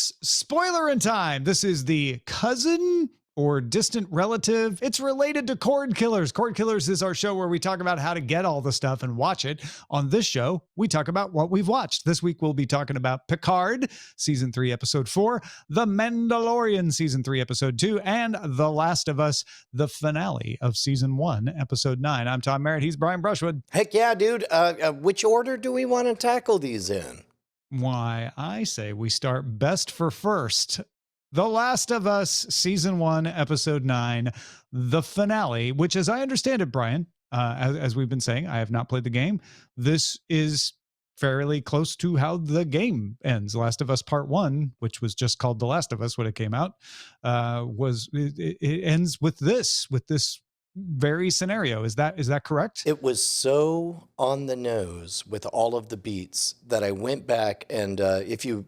It's Spoilerin time. This is the cousin or distant relative. It's related to Cordkillers. Cordkillers is our show where we talk about how to get all the stuff and watch it. On this show, we talk about what we've watched. This week, we'll be talking about Picard, Season 3, Episode 4, The Mandalorian, Season 3, Episode 2, and The Last of Us, the finale of Season 1, Episode 9. I'm Tom Merritt. He's Brian Brushwood. Heck yeah, dude. Which order do we want to tackle these in? Why, I say we start best for first. The Last of Us, Season 1, Episode 9, the finale, which, as I understand it, Brian, as we've been saying, I have not played the game. This is fairly close to how the game ends. Last of Us Part 1, which was just called The Last of Us when it came out, it ends with this very scenario. Is that correct? It was so on the nose with all of the beats that I went back and if you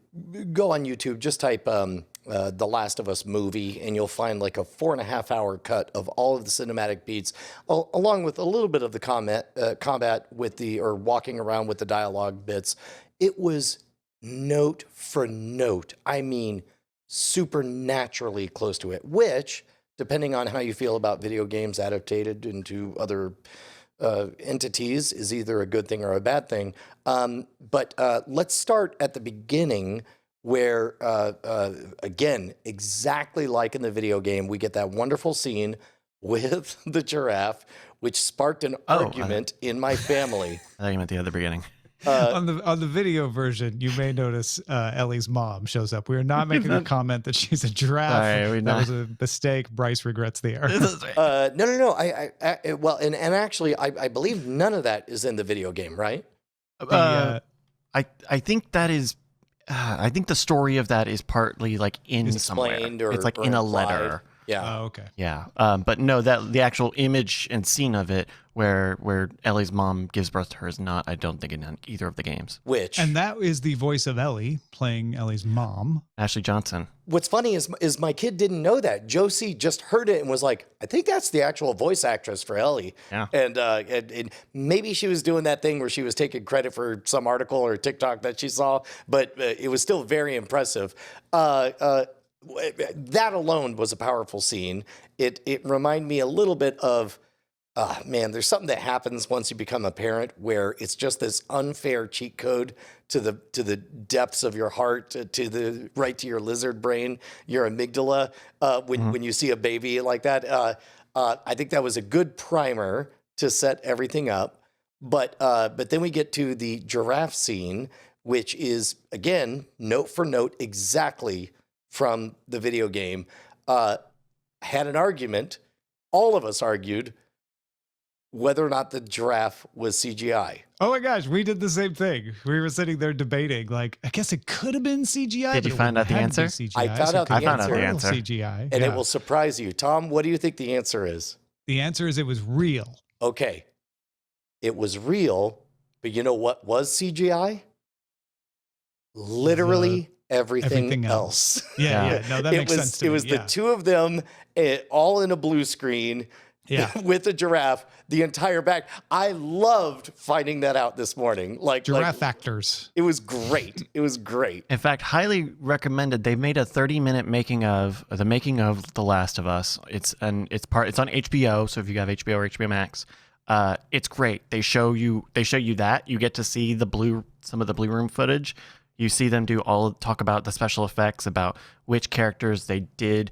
go on YouTube, just type The Last of Us movie and you'll find like a 4.5-hour cut of all of the cinematic beats, along with a little bit of the combat with or walking around with the dialogue bits. It was note for note. I mean, supernaturally close to it, which, depending on how you feel about video games adapted into other entities, is either a good thing or a bad thing. But let's start at the beginning where, again, exactly like in the video game, we get that wonderful scene with the giraffe, which sparked an argument in my family. I thought you meant the other beginning. On the video version, you may notice Ellie's mom shows up. We are not making a comment that she's a giraffe. Sorry, that was a mistake. Bryce regrets the error. No. Well, and actually, I believe none of that is in the video game, right? I think that is. I think the story of that is partly like in somewhere. It's like in a letter. Yeah. Oh, okay. Yeah. But no, that the actual image and scene of it where Ellie's mom gives birth to her is not, I don't think, in either of the games. And that is the voice of Ellie playing Ellie's mom, Ashley Johnson. What's funny is my kid didn't know that. Josie just heard it and was like, I think that's the actual voice actress for Ellie. Yeah. And maybe she was doing that thing where she was taking credit for some article or TikTok that she saw, but it was still very impressive. That alone was a powerful scene. It reminded me a little bit of, there's something that happens once you become a parent where it's just this unfair cheat code to the depths of your heart, to your lizard brain, your amygdala, when you see a baby like that. I think that was a good primer to set everything up. But then we get to the giraffe scene, which is, again, note for note exactly from the video game. Had an argument. All of us argued whether or not the giraffe was CGI. Oh my gosh, we did the same thing. We were sitting there debating, like, I guess it could have been CGI. Did you find out the answer? I found out the answer. CGI. And it will surprise you. Tom, what do you think the answer is? The answer is it was real. Okay. It was real, but you know what was CGI? Literally everything else. Yeah. No, that makes sense to me. It was the two of them all in a blue screen. Yeah. With a giraffe, the entire back. I loved finding that out this morning. Like giraffe actors. It was great. It was great. In fact, highly recommended. They made a 30-minute making of The Last of Us. It's on HBO. So if you have HBO or HBO Max, it's great. They show you that. You get to see some of the Blue Room footage. You see them talk about the special effects, about which characters they did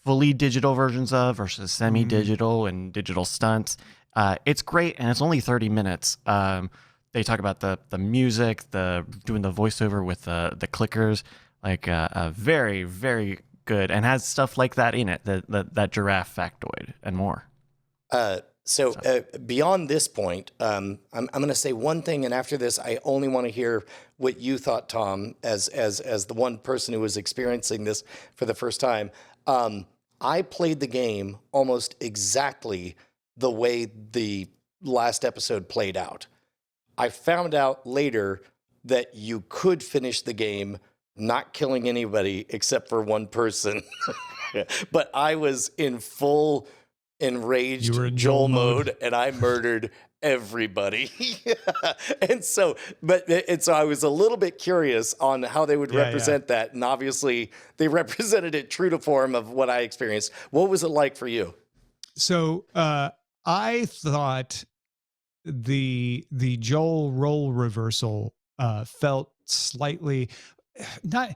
fully digital versions of versus semi-digital and digital stunts. It's great, and it's only 30 minutes. They talk about the music, doing the voiceover with the clickers, like very, very good, and has stuff like that in it, that giraffe factoid and more. So beyond this point, I'm going to say one thing, and after this, I only want to hear what you thought, Tom, as the one person who was experiencing this for the first time. I played the game almost exactly the way the last episode played out. I found out later that you could finish the game not killing anybody except for one person. But I was in full enraged Joel mode, and I murdered everybody. and so I was a little bit curious on how they would represent that, and obviously they represented it true to form of what I experienced. What was it like for you? So I thought the Joel role reversal felt slightly not.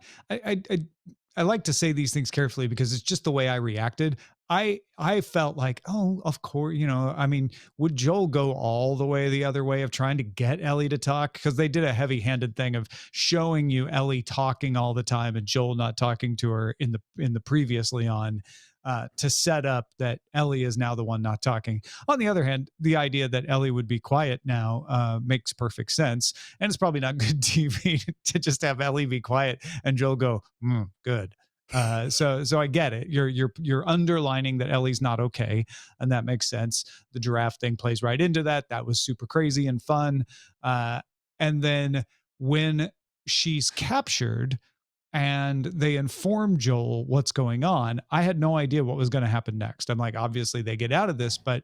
I like to say these things carefully because it's just the way I reacted. I felt like, oh, of course, I mean, would Joel go all the way the other way of trying to get Ellie to talk? Because they did a heavy-handed thing of showing you Ellie talking all the time and Joel not talking to her in the previously on. To set up that Ellie is now the one not talking. On the other hand, the idea that Ellie would be quiet now makes perfect sense, and it's probably not good TV to just have Ellie be quiet and Joel go, good. So I get it. You're underlining that Ellie's not okay, and that makes sense. The giraffe thing plays right into that. That was super crazy and fun. And then when she's captured and they inform Joel what's going on, I had no idea what was going to happen next. I'm like, obviously they get out of this, but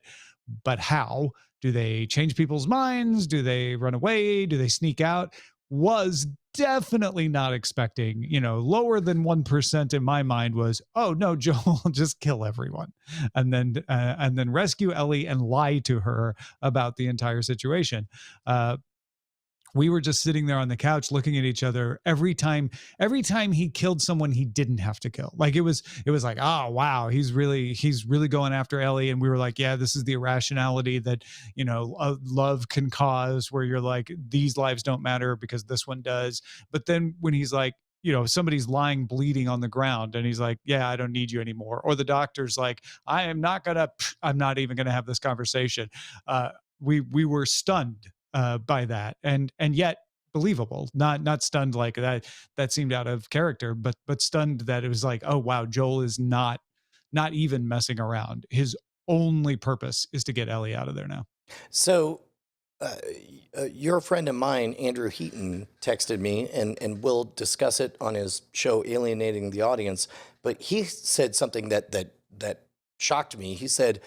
how? Do they change people's minds? Do they run away? Do they sneak out? Was definitely not expecting, lower than 1% in my mind was, oh no, Joel, just kill everyone and then rescue Ellie and lie to her about the entire situation. We were just sitting there on the couch looking at each other every time he killed someone he didn't have to kill. Like it was like, oh wow, he's really going after Ellie. And we were like, yeah, this is the irrationality that, love can cause, where you're like, these lives don't matter because this one does. But then when he's like, somebody's lying bleeding on the ground and he's like, yeah, I don't need you anymore. Or the doctor's like, I'm not even gonna have this conversation. We were stunned by that, and yet believable, not stunned like that seemed out of character, but stunned that it was like, oh wow, Joel is not even messing around. His only purpose is to get Ellie out of there now. So your friend of mine, Andrew Heaton, texted me, and we'll discuss it on his show Alienating the Audience, but he said something that shocked me. He said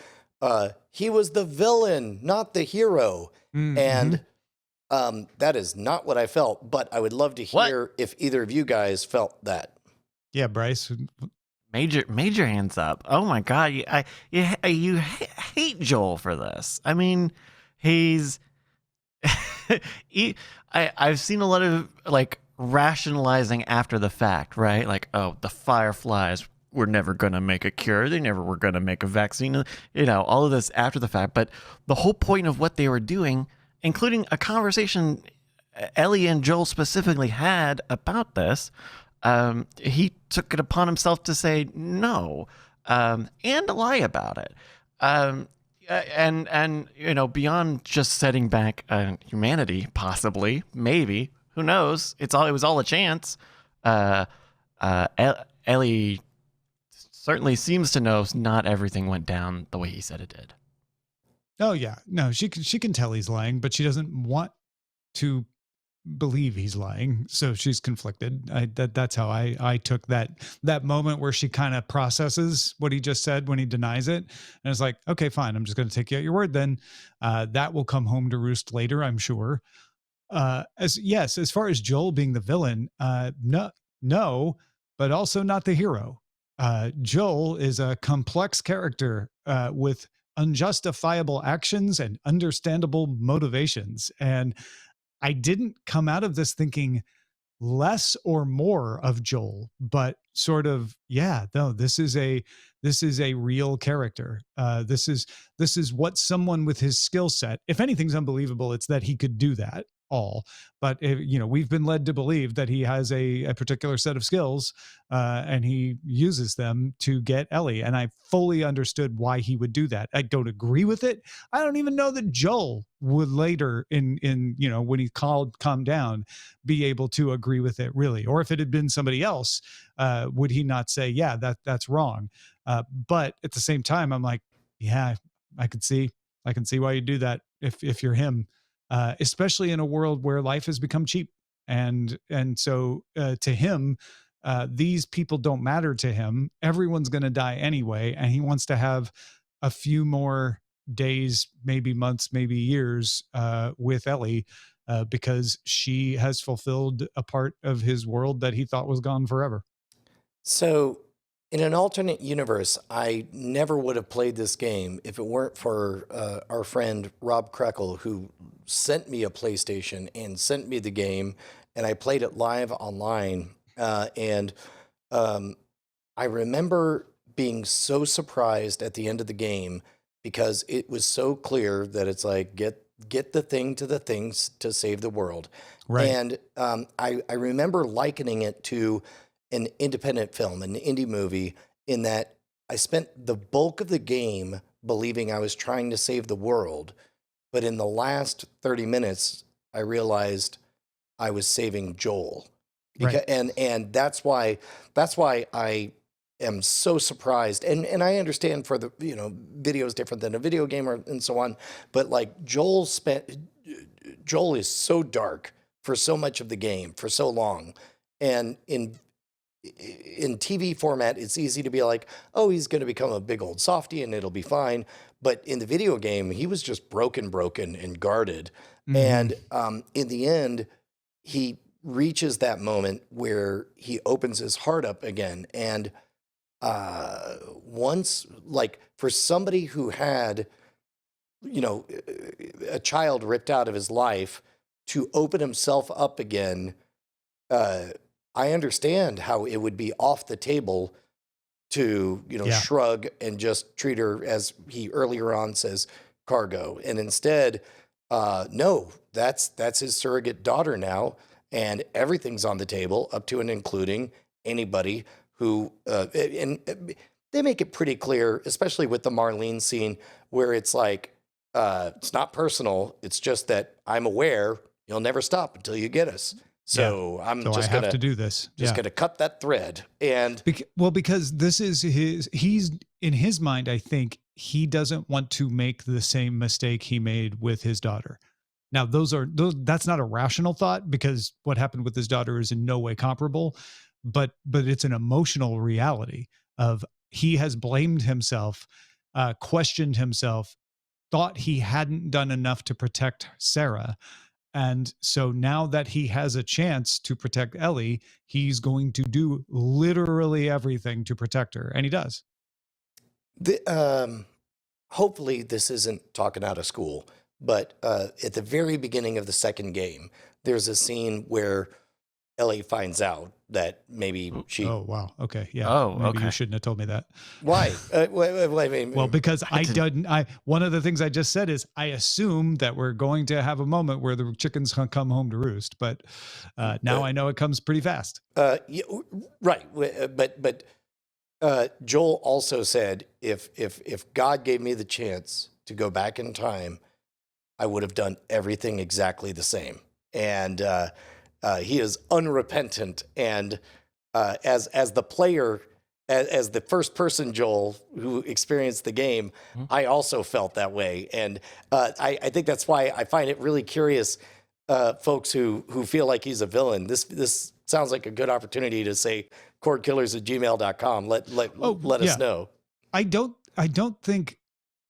he was the villain, not the hero. And that is not what I felt, but I would love to hear if either of you guys felt that. Yeah, Bryce. Major hands up. Oh my God. You hate Joel for this. I mean, he's, I've seen a lot of like rationalizing after the fact, right? Like, oh, the Fireflies were never going to make a cure. They never were going to make a vaccine, all of this after the fact. But the whole point of what they were doing, including a conversation Ellie and Joel specifically had about this, he took it upon himself to say no, and to lie about it. And beyond just setting back humanity, possibly, maybe, who knows? It was all a chance. Ellie certainly seems to know not everything went down the way he said it did. Oh yeah, no, she can tell he's lying, but she doesn't want to believe he's lying, so she's conflicted. That's how I took that moment where she kind of processes what he just said when he denies it, and it's like, okay, fine, I'm just going to take you at your word. Then that will come home to roost later, I'm sure. As far as Joel being the villain, no, but also not the hero. Joel is a complex character with unjustifiable actions and understandable motivations. And I didn't come out of this thinking less or more of Joel, but sort of, yeah, no, this is a real character. This is what someone with his skill set, if anything's unbelievable, it's that he could do that all. But we've been led to believe that he has a particular set of skills, and he uses them to get Ellie. And I fully understood why he would do that. I don't agree with it. I don't even know that Joel would later in when he calmed down, be able to agree with it really. Or if it had been somebody else, would he not say, yeah, that's wrong? But at the same time, I'm like, yeah, I can see why you do that if you're him. Especially in a world where life has become cheap. And so to him, these people don't matter to him. Everyone's going to die anyway. And he wants to have a few more days, maybe months, maybe years with Ellie because she has fulfilled a part of his world that he thought was gone forever. So, in an alternate universe, I never would have played this game if it weren't for our friend Rob Krekel, who sent me a PlayStation and sent me the game, and I played it live online. And I remember being so surprised at the end of the game because it was so clear that it's like, get the thing to the things to save the world. Right. And I remember likening it to an independent film, an indie movie, in that I spent the bulk of the game believing I was trying to save the world. But in the last 30 minutes, I realized I was saving Joel. Right. And that's why I am so surprised. And I understand for the, video is different than a video game and so on. But like Joel is so dark for so much of the game for so long. And in TV format, it's easy to be like, oh, he's going to become a big old softy and it'll be fine. But in the video game, he was just broken and guarded. Mhm. And in the end, he reaches that moment where he opens his heart up again. And once, like, for somebody who had, a child ripped out of his life, to open himself up again, I understand how it would be off the table to, Yeah. shrug and just treat her, as he earlier on says, cargo. And instead, no, that's his surrogate daughter now. And everything's on the table, up to and including anybody who, and they make it pretty clear, especially with the Marlene scene, where it's like, it's not personal. It's just that I'm aware you'll never stop until you get us. So I'm So just I have gonna to do this. just Yeah. gonna cut that thread. And Because this is he's in his mind, I think he doesn't want to make the same mistake he made with his daughter. Now, that's not a rational thought, because what happened with his daughter is in no way comparable, but it's an emotional reality of he has blamed himself, questioned himself, thought he hadn't done enough to protect Sarah. And so now that he has a chance to protect Ellie, he's going to do literally everything to protect her. And he does. hopefully this isn't talking out of school, but at the very beginning of the second game, there's a scene where Ellie finds out that maybe she. Oh, wow. Okay. Yeah. Oh, Maybe okay. you shouldn't have told me that. Why? Wait, I mean, Well, because I didn't- didn't. One of the things I just said is I assume that we're going to have a moment where the chickens come home to roost, but now I know it comes pretty fast. yeah, right. But Joel also said, if God gave me the chance to go back in time, I would have done everything exactly the same. And he is unrepentant. And as the player, as the first person Joel who experienced the game, I also felt that way. And I think that's why I find it really curious, folks who feel like he's a villain. This sounds like a good opportunity to say cordkillers@gmail.com. Let us know. I don't think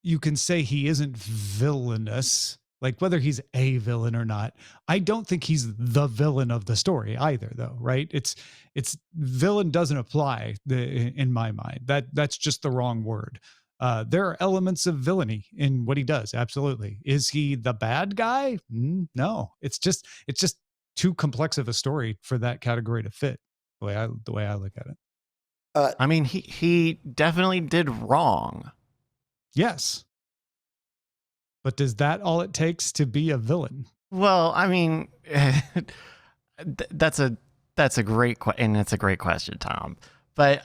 you can say he isn't villainous. Like whether he's a villain or not, I don't think he's the villain of the story either, though, right? It's villain doesn't apply in my mind. That's just the wrong word. There are elements of villainy in what he does. Absolutely. Is he the bad guy? No. It's just too complex of a story for that category to fit. The way I look at it. I mean, he definitely did wrong. Yes. But is that all it takes to be a villain? Well, I mean, that's a great and it's a great question, Tom. But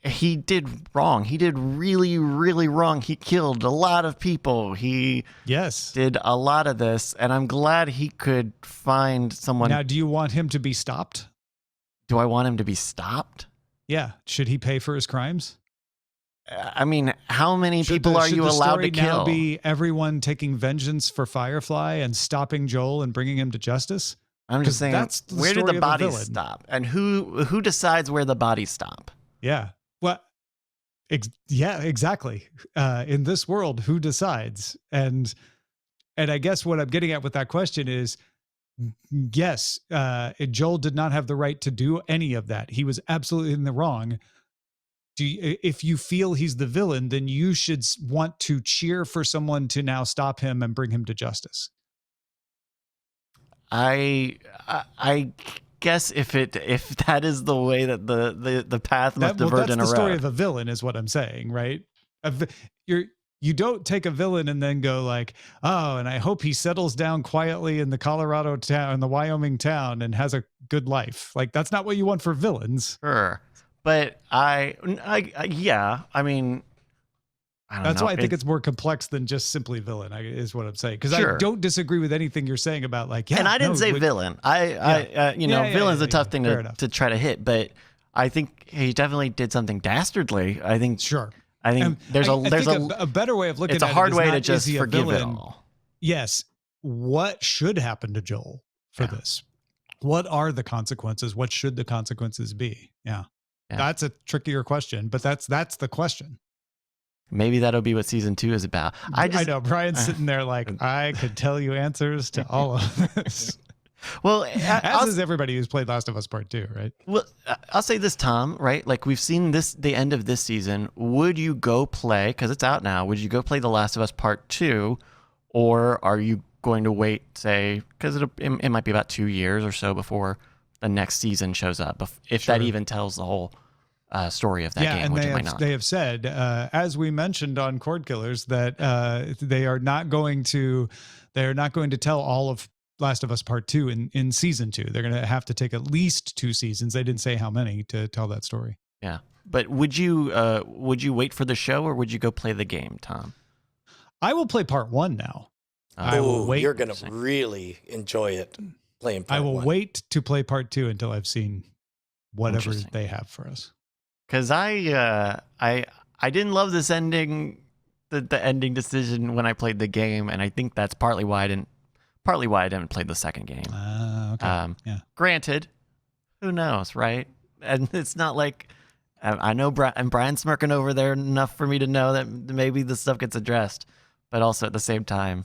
he did wrong. He did really, really wrong. He killed a lot of people. He did a lot of this, and I'm glad he could find someone. Now, do you want him to be stopped? Do I want him to be stopped? Yeah. Should he pay for his crimes? I mean, how many people are you allowed to kill? Now be everyone taking vengeance for Firefly and stopping Joel and bringing him to justice? I'm just saying, that's the where did story the of a bodies villain. stop? And who decides where the bodies stop? Yeah. Well, Yeah, exactly. In this world, who decides? And I guess what I'm getting at with that question is, yes, Joel did not have the right to do any of that. He was absolutely in the wrong. If you feel he's the villain, then you should want to cheer for someone to now stop him and bring him to justice. I guess if that is the way that the path must diverge in a road. That's the story of a villain, is what I'm saying, right? You don't take a villain and then go like, oh, and I hope he settles down quietly in the Colorado town, in the Wyoming town, and has a good life. Like, that's not what you want for villains. Sure. But yeah, I mean, I don't know. That's why I think it's more complex than just simply villain, is what I'm saying. Because I don't disagree with anything you're saying about, like, yeah. And I didn't say villain. Villain's a tough thing to try to hit, but I think he definitely did something dastardly. I think. Sure. I think there's a better way of looking at it. It's a hard way to just forgive it all. Yes. What should happen to Joel for this? What are the consequences? What should the consequences be? Yeah. That's a trickier question, but that's the question. Maybe that'll be what season 2 is about. I know Brian's sitting there like, I could tell you answers to all of this. Well, as is everybody who's played Last of Us Part 2, right? Well, I'll say this, Tom, right? Like, we've seen the end of this season. Would you go play, because it's out now, would you go play The Last of Us Part 2, or are you going to wait, say, because it might be about 2 years or so before the next season shows up, if that even tells the whole story of that game, which it might not. They have said, as we mentioned on Cordkillers, that they are not going to tell all of Last of Us Part 2 in season 2. They're going to have to take at least 2 seasons. They didn't say how many to tell that story. Yeah. But would you wait for the show, or would you go play the game, Tom? I will play Part 1 now. I will wait. You're going to really enjoy it playing Part 1. I will wait to play Part 2 until I've seen whatever they have for us. Because I didn't love this ending, the ending decision when I played the game, and I think that's partly why I didn't play the second game. Okay. Granted, who knows, right? And it's not like I know Brian's smirking over there enough for me to know that maybe this stuff gets addressed, but also at the same time,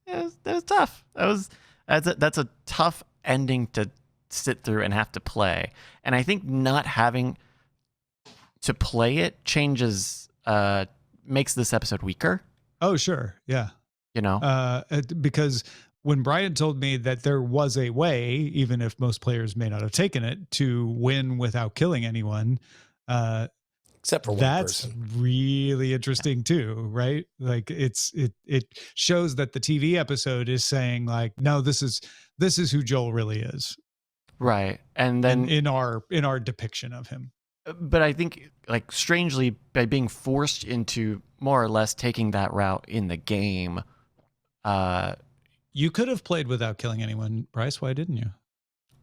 it was tough. That's a tough ending to sit through and have to play, and I think not having to play it makes this episode weaker. Oh, sure. Yeah. Because when Brian told me that there was a way, even if most players may not have taken it, to win without killing anyone, except for one that's person. Really interesting too, right? Like it shows that the TV episode is saying like, no, this is who Joel really is, right? And then in our depiction of him. But I think, like, strangely, by being forced into more or less taking that route in the game, you could have played without killing anyone, Bryce. Why didn't you?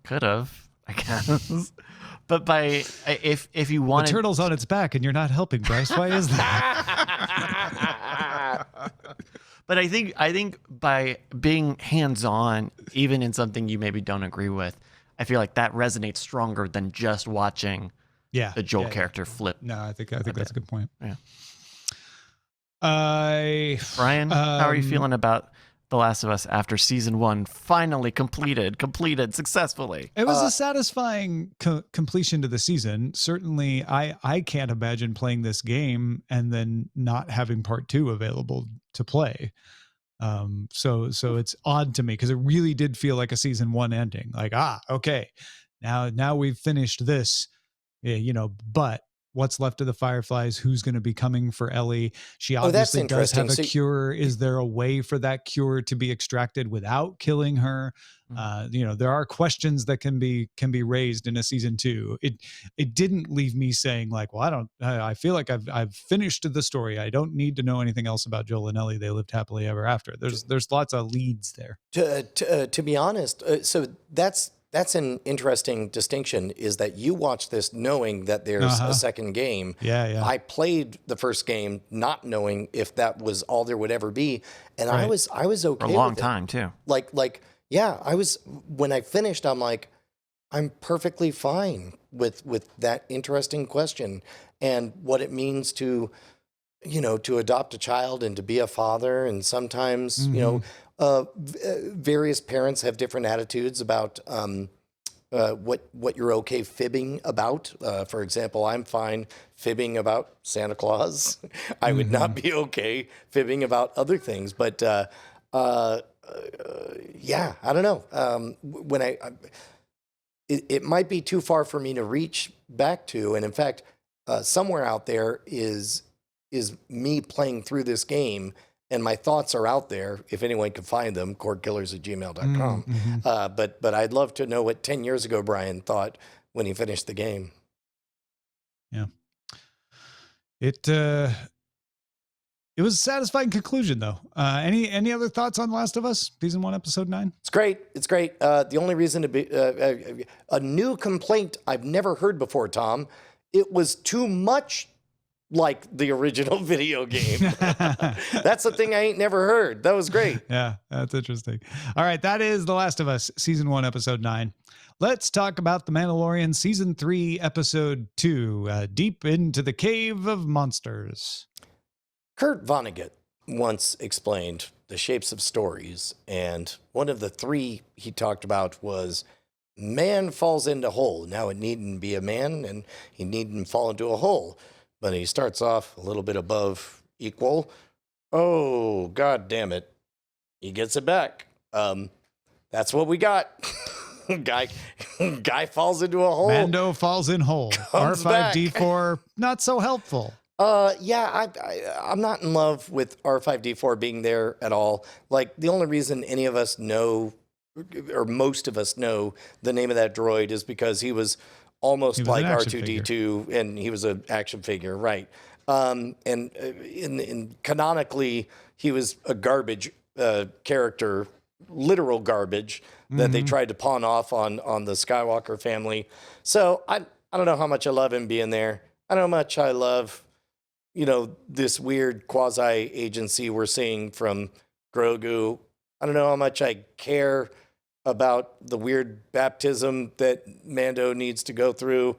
Could have, I guess. But if you wanted, the turtle's on its back and you're not helping, Bryce. Why is that? But I think by being hands-on, even in something you maybe don't agree with, I feel like that resonates stronger than just watching the Joel character flip. No, I think that's a good point. Yeah. Brian, how are you feeling about The Last of Us after season 1 finally completed successfully? It was a satisfying completion to the season. Certainly, I can't imagine playing this game and then not having part 2 available to play. So it's odd to me because it really did feel like a season 1 ending. Like, okay, now we've finished this. But what's left of the Fireflies? Who's going to be coming for Ellie? She obviously does have a cure. Is there a way for that cure to be extracted without killing her? There are questions that can be raised in a season 2. It didn't leave me saying like, well, I feel like I've finished the story. I don't need to know anything else about Joel and Ellie. They lived happily ever after. There's lots of leads there. To be honest, so that's an interesting distinction, is that you watch this knowing that there's a second game. Yeah. I played the first game not knowing if that was all there would ever be. And I was okay for a long with time too. I was, when I finished, I'm like, I'm perfectly fine with that interesting question and what it means to, to adopt a child and to be a father. And sometimes, various parents have different attitudes about what you're okay fibbing about. For example, I'm fine fibbing about Santa Claus. I would not be okay fibbing about other things. But yeah, I don't know. When it might be too far for me to reach back to, and in fact, somewhere out there is me playing through this game, and my thoughts are out there. If anyone can find them, cordkillers@gmail.com. But I'd love to know what 10 years ago Brian thought when he finished the game. Yeah. It was a satisfying conclusion, though. Any other thoughts on Last of Us season 1, episode 9? It's great. It's great. The only reason to be a new complaint I've never heard before, Tom. It was too much like the original video game. That's the thing I ain't never heard. That was great. Yeah, that's interesting. All right, that is The Last of Us season 1, episode 9. Let's talk about The Mandalorian season 3, episode 2, Deep into the Cave of Monsters. Kurt Vonnegut once explained the shapes of stories, and one of the 3 he talked about was man falls into hole. Now, it needn't be a man, and he needn't fall into a hole, but he starts off a little bit above equal. Oh, God damn it. He gets it back. That's what we got. Guy falls into a hole. Mando falls in hole. R5D4, not so helpful. Yeah, I'm not in love with R5D4 being there at all. Like, the only reason any of us know, or most of us know, the name of that droid is because he was almost like R2D2, and he was an action figure, right? And in canonically, he was a garbage character, literal garbage that they tried to pawn off on the Skywalker family. So I don't know how much I love him being there. I don't know how much I love, this weird quasi-agency we're seeing from Grogu. I don't know how much I care about the weird baptism that Mando needs to go through.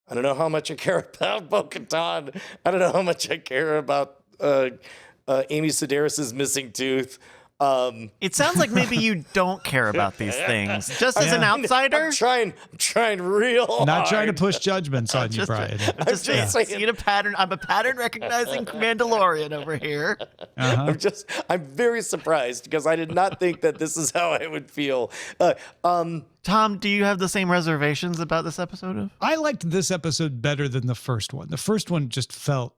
I don't know how much I care about Bo-Katan. I don't know how much I care about Amy Sedaris' missing tooth. It sounds like maybe you don't care about these things. Just as an outsider? I'm trying real hard. Not trying to push judgments on you, Brian. I'm just seeing a pattern. I'm a pattern recognizing Mandalorian over here. I'm very surprised because I did not think that this is how I would feel. Tom, do you have the same reservations about this episode? I liked this episode better than the first one. The first one just felt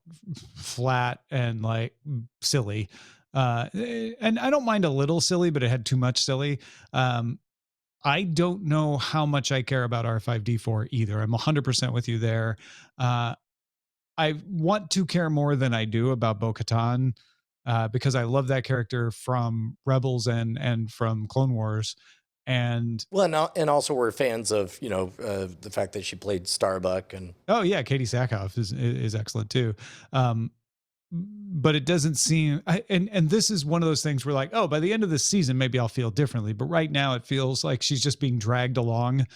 flat and like silly. And I don't mind a little silly, but it had too much silly. I don't know how much I care about R5D4 either. I'm 100% with you there. I want to care more than I do about Bo-Katan, because I love that character from Rebels and from Clone Wars. And also we're fans of, the fact that she played Starbuck and. Oh yeah. Katie Sackhoff is excellent too. But it doesn't seem, and this is one of those things where like, oh, by the end of this season, maybe I'll feel differently. But right now it feels like she's just being dragged along,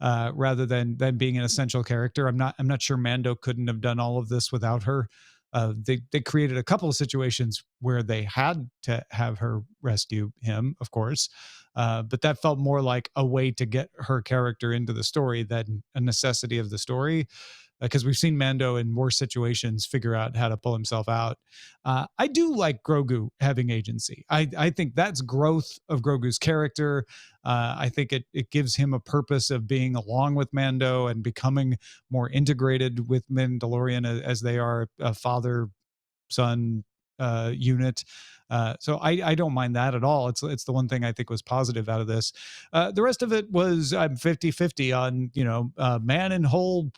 rather than being an essential character. I'm not sure Mando couldn't have done all of this without her. They created a couple of situations where they had to have her rescue him, of course. But that felt more like a way to get her character into the story than a necessity of the story. Because we've seen Mando in worse situations figure out how to pull himself out. I do like Grogu having agency. I think that's growth of Grogu's character. I think it gives him a purpose of being along with Mando and becoming more integrated with Mandalorian as they are a father-son unit. So I don't mind that at all. It's the one thing I think was positive out of this. The rest of it was I'm 50-50 on, man and whole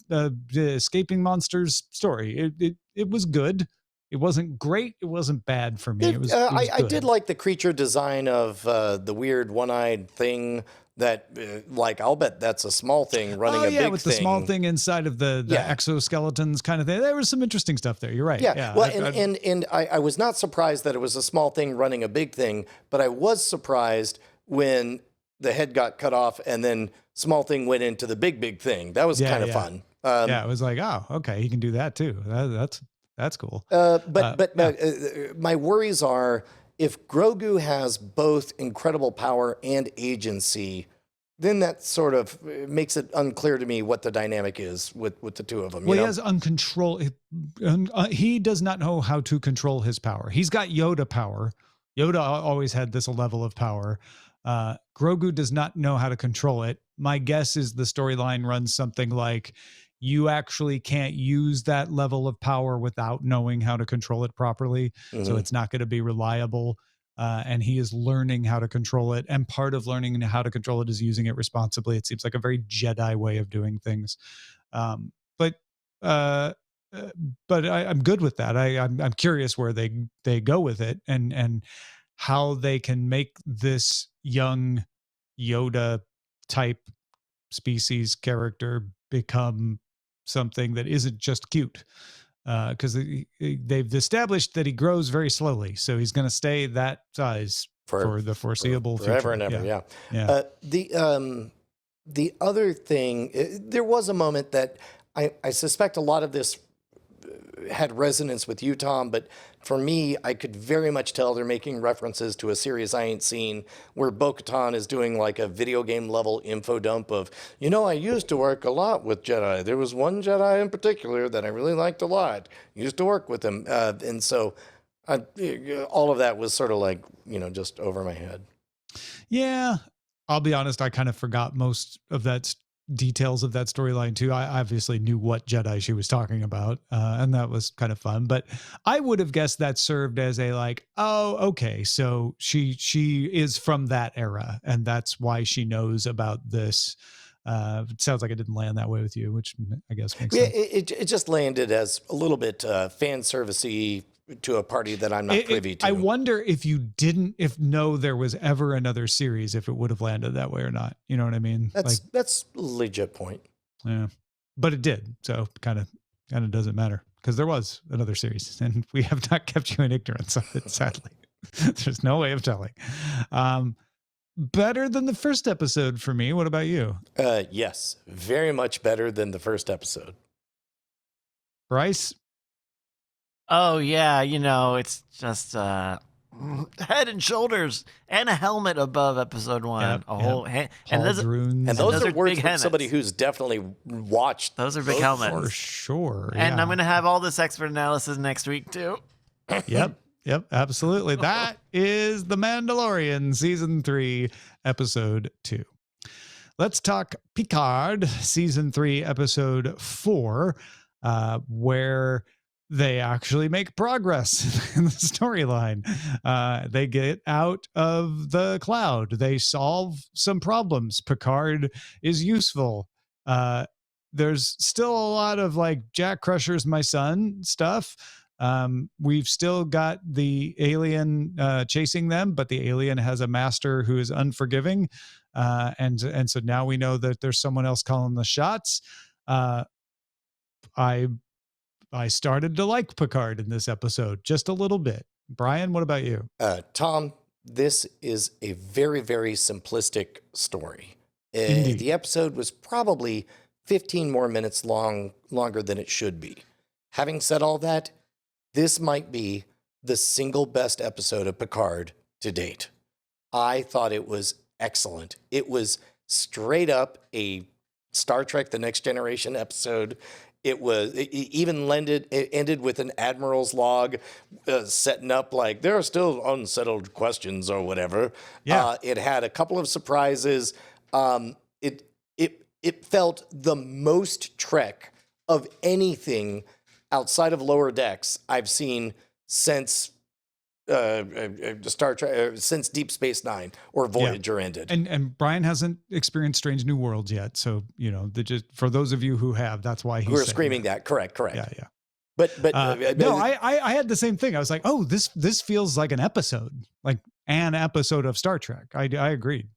escaping monsters story. It was good. It wasn't great. It wasn't bad for me. It was I did like the creature design of the weird one-eyed thing that, I'll bet that's a small thing running a big thing. With the small thing inside of the exoskeletons kind of thing. There was some interesting stuff there. You're right. Yeah. Well, I was not surprised that it was a small thing running a big thing, but I was surprised when the head got cut off, and then small thing went into the big thing. That was kind of fun. Yeah, it was like, oh, okay, he can do that too. That's cool. My worries are if Grogu has both incredible power and agency, then that sort of makes it unclear to me what the dynamic is with the two of them. Well, he has uncontrolled. He does not know how to control his power. He's got Yoda power. Yoda always had this level of power. Grogu does not know how to control it. My guess is the storyline runs something like, you actually can't use that level of power without knowing how to control it properly. So it's not going to be reliable. And he is learning how to control it. And part of learning how to control it is using it responsibly. It seems like a very Jedi way of doing things. But I'm good with that. I'm curious where they go with it and how they can make this young Yoda type species character become something that isn't just cute. Because they've established that he grows very slowly, so he's going to stay that size for the foreseeable forever future. and ever. Yeah. The other thing, there was a moment that I suspect a lot of this had resonance with you, Tom, but for me, I could very much tell they're making references to a series I ain't seen where Bo-Katan is doing like a video game level info dump of, I used to work a lot with Jedi. There was one Jedi in particular that I really liked a lot. Used to work with him. And so all of that was sort of like, just over my head. Yeah. I'll be honest, I kind of forgot most of that details of that storyline too. I obviously knew what Jedi she was talking about, and that was kind of fun, but I would have guessed that served as a like, oh, okay, so she is from that era and that's why she knows about this. It sounds like it didn't land that way with you, which I guess makes sense. It just landed as a little bit fan servicey to a party that I'm not privy to. I wonder if there was ever another series, if it would have landed that way or not. You know what I mean? That's a legit point. Yeah, but it did. So kind of doesn't matter because there was another series and we have not kept you in ignorance of it. Sadly, there's no way of telling. Better than the first episode for me. What about you? Yes, very much better than the first episode. Bryce? Oh yeah, it's just head and shoulders and a helmet above episode 1. And those are words from somebody who's definitely watched. Those are big helmets for sure. And I'm going to have all this expert analysis next week too. Yep, absolutely. That is The Mandalorian season 3, episode 2. Let's talk Picard season 3, episode 4, where they actually make progress in the storyline. They get out of the cloud. They solve some problems. Picard is useful. There's still a lot of like Jack Crusher's my son stuff. We've still got the alien chasing them, but the alien has a master who is unforgiving. And so now we know that there's someone else calling the shots. I started to like Picard in this episode just a little bit. Brian, what about you? Tom, this is a very, very simplistic story. The episode was probably 15 more minutes longer than it should be. Having said all that, this might be the single best episode of Picard to date. I thought it was excellent. It was straight up a Star Trek The Next Generation episode. It ended with an admiral's log setting up like there are still unsettled questions or whatever. Yeah. It had a couple of surprises. It felt the most Trek of anything outside of Lower Decks I've seen since Star Trek, since Deep Space Nine or Voyager ended. And Brian hasn't experienced Strange New Worlds yet, so for those of you who have, that's why he's screaming that. Correct. Yeah. But no, I had the same thing. I was like, oh, this feels like an episode of Star Trek. I agreed.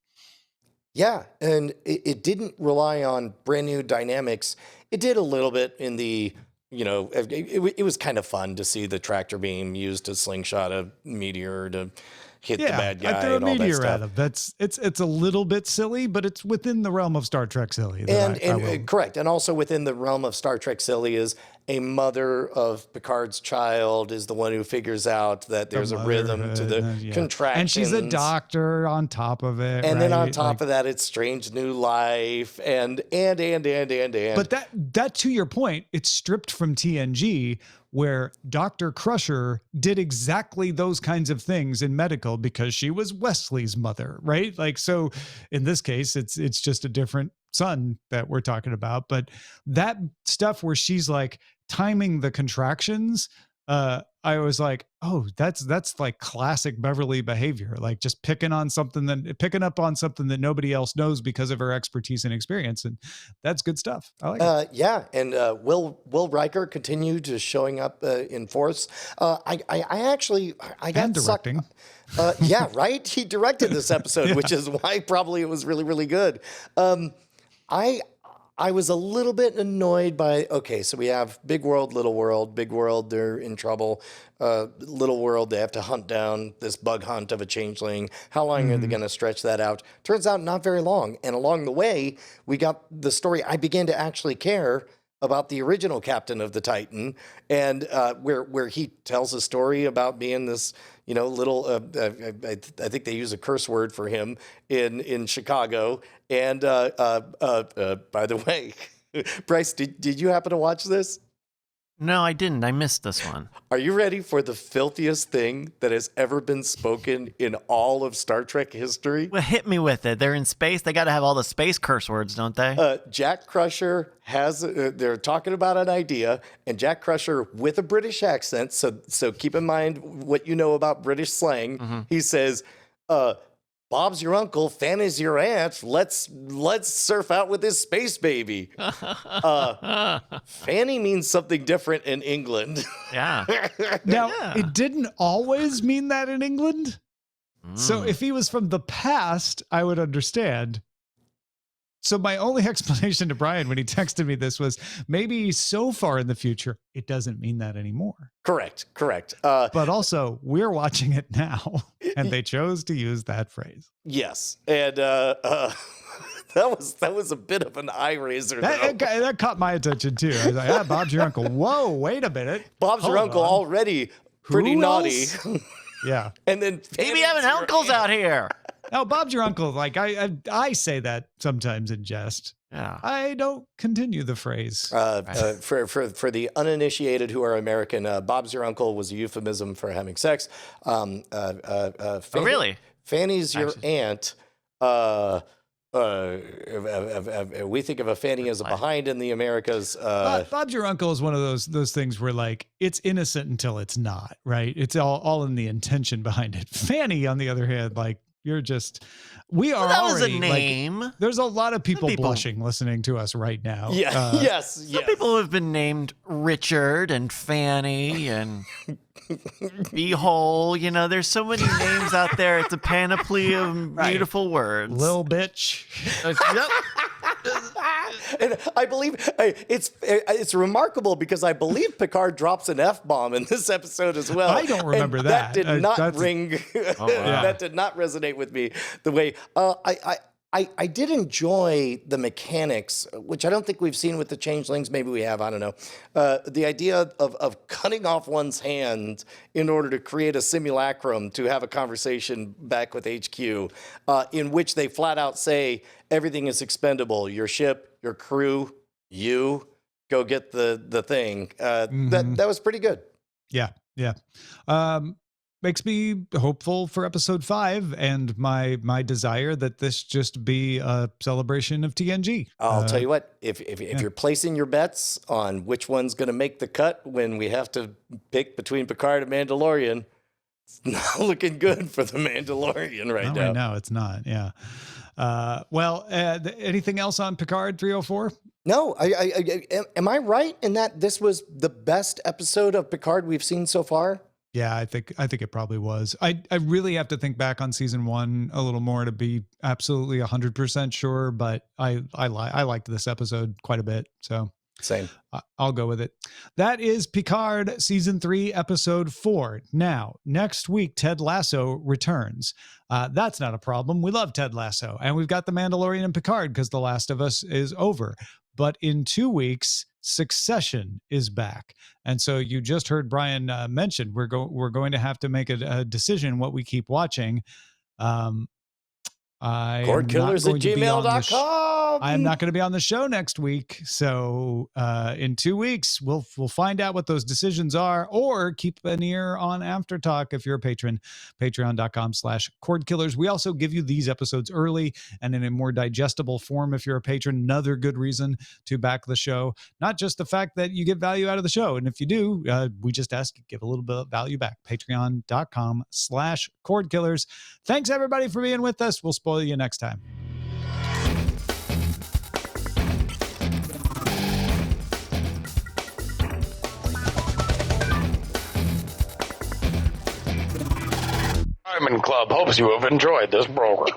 Yeah, and it didn't rely on brand new dynamics. It did a little bit in the. It was kind of fun to see the tractor beam used to slingshot a meteor to hit the bad guy I threw a and all that meteor stuff. at him. It's a little bit silly, but it's within the realm of Star Trek silly. Correct. And also within the realm of Star Trek silly is a mother of Picard's child is the one who figures out that there's a rhythm to the contractions. And she's a doctor on top of it. And then on right? top of that, it's Strange New Life and. But that to your point, it's stripped from TNG, where Dr. Crusher did exactly those kinds of things in medical because she was Wesley's mother, right? Like, so in this case, it's just a different son that we're talking about. But that stuff where she's like timing the contractions, I was like, oh, that's like classic Beverly behavior, like just picking up on something that nobody else knows because of her expertise and experience, and that's good stuff. I like it. Yeah, and Will Riker continued to showing up in force. I got directing. Yeah, right. He directed this episode, which is why probably it was really, really good. I was a little bit annoyed by, okay, so we have big world, little world. Big world, they're in trouble. Little world, they have to hunt down this bug hunt of a changeling. How long are they going to stretch that out? Turns out not very long. And along the way, we got the story. I began to actually care about the original captain of the Titan, and where he tells a story about being this, little. I think they use a curse word for him in Chicago. And by the way, Bryce, did you happen to watch this? No, I didn't. I missed this one. Are you ready for the filthiest thing that has ever been spoken in all of Star Trek history? Well, hit me with it. They're in space. They got to have all the space curse words, don't they? Jack Crusher has, they're talking about an idea, and Jack Crusher, with a British accent, so keep in mind what you know about British slang, he says, Bob's your uncle, Fanny's your aunt. Let's surf out with this space baby. Fanny means something different in England. Yeah. Now, it didn't always mean that in England. So if he was from the past, I would understand. So my only explanation to Brian when he texted me this was maybe so far in the future, it doesn't mean that anymore. Correct. But also, we're watching it now, and they chose to use that phrase. Yes, and that was a bit of an eye raiser. That caught my attention too. I was like, Bob's your uncle. Whoa, wait a minute. Bob's your uncle already pretty naughty. Yeah. And then maybe having uncles out here. No, Bob's your uncle. Like I say that sometimes in jest. Yeah. I don't continue the phrase. For the uninitiated who are American, Bob's your uncle was a euphemism for having sex. Really? Fanny's your aunt. We think of a Fanny as a behind in the Americas. Bob's your uncle is one of those things where like it's innocent until it's not, right? It's all in the intention behind it. Fanny, on the other hand, like you're just, we are that already, was a name. Like, there's a lot of people blushing listening to us right now. Yeah, yes. Some people have been named Richard and Fanny and Beehole. There's so many names out there. It's a panoply of beautiful words. Lil bitch. And I believe it's remarkable because I believe Picard drops an F-bomb in this episode as well. I don't remember and that. That did not ring. Wow. That did not resonate with me the way I did enjoy the mechanics, which I don't think we've seen with the changelings. Maybe we have. I don't know. The idea of cutting off one's hand in order to create a simulacrum to have a conversation back with HQ, in which they flat out say everything is expendable. Your ship, your crew, you go get the thing. That was pretty good. Yeah. Makes me hopeful for episode 5 and my desire that this just be a celebration of TNG. I'll tell you what, if you're placing your bets on which one's going to make the cut when we have to pick between Picard and Mandalorian, it's not looking good for the Mandalorian right now. Right now, it's not. Yeah. Anything else on Picard 304? No, am I right in that this was the best episode of Picard we've seen so far? Yeah, I think it probably was. I really have to think back on season 1 a little more to be absolutely 100% sure, but I liked this episode quite a bit. So Same. I'll go with it. That is Picard season 3, episode 4. Now, next week, Ted Lasso returns. That's not a problem. We love Ted Lasso, and we've got the Mandalorian and Picard because The Last of Us is over. But in 2 weeks, Succession is back. And so you just heard Brian mention we're going to have to make a decision what we keep watching. Cordkillers@gmail.com. I am not going to be on the show next week. So in 2 weeks, we'll find out what those decisions are, or keep an ear on After Talk if you're a patron, patreon.com/Cordkillers. We also give you these episodes early and in a more digestible form if you're a patron. Another good reason to back the show. Not just the fact that you get value out of the show. And if you do, we just ask you give a little bit of value back. Patreon.com/Cordkillers. Thanks everybody for being with us. We'll spoil you next time. Diamond Club hopes you have enjoyed this program.